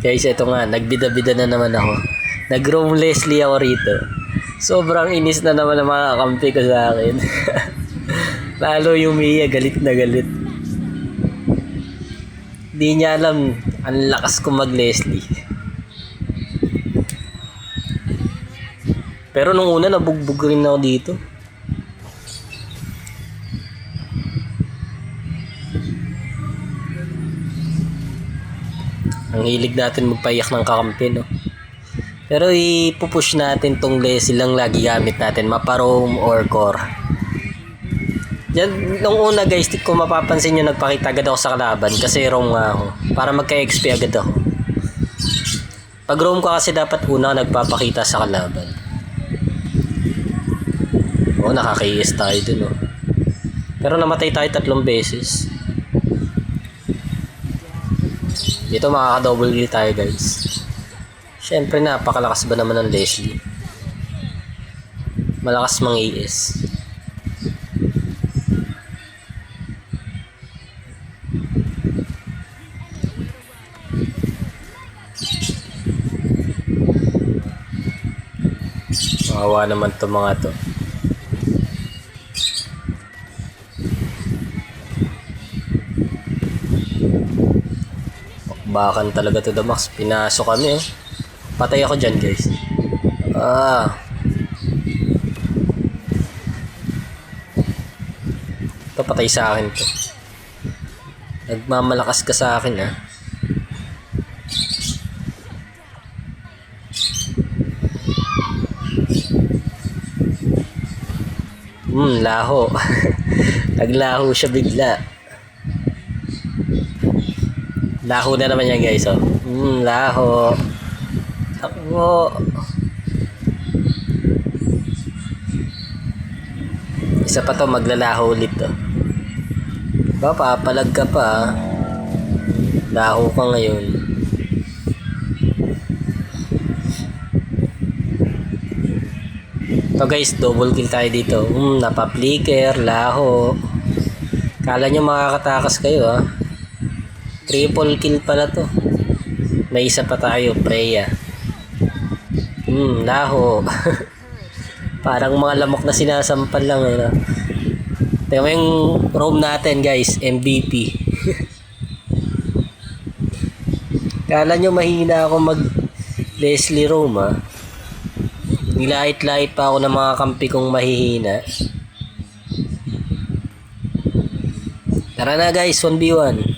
Guys, ito nga, nagbida-bida na naman ako. Nag-roam Leslie ako rito. Sobrang inis na naman ang mga kampi ko sa akin. Lalo yung Mia, galit na galit. Di niya alam, ang lakas ko mag-Leslie. Pero nung una, nabugbog rin ako dito. Ang hilig natin magpayak ng kakampi, no? Pero ipupush natin tong Leslie lang lagi gamit natin, mapa-roam or core. Yan, nung una guys, kung mapapansin nyo, nagpakita agad ako sa kalaban kasi roam nga ako. Para magka-XP agad ako. Pag roam ka kasi dapat una nagpapakita sa kalaban. Oo, nakaka-ES tayo dun, oh. Pero namatay tayo 3 beses. Dito makaka-double kill tayo guys. Siyempre napakalakas ba naman ng Leslie. Malakas mang ES. Maawa naman to mga to. Bakan talaga to the max. Pinasok kami, oh. Patay ako dyan guys. Ito patay sa akin to. Nagmamalakas ka sa akin, ah. Laho. Naglaho siya bigla. Laho na naman yan guys, oh. Laho. Takbo. Isa pa to, maglalaho ulit to. Ba, papalag ka pa, ah. Laho ka ngayon. So guys, double kill tayo dito. Napapflicker, laho. Kala nyo makakatakas kayo, ah. Triple kill pala to. May isa pa tayo, Freya. Laho. Parang mga lamok na sinasampal lang, eh, no? Tingnan mo yung roam natin guys, MVP. Kala nyo mahina ako mag Leslie roam, ah. Nilait-lait pa ako ng mga kampi kong mahihina. Tara na guys, 1v1.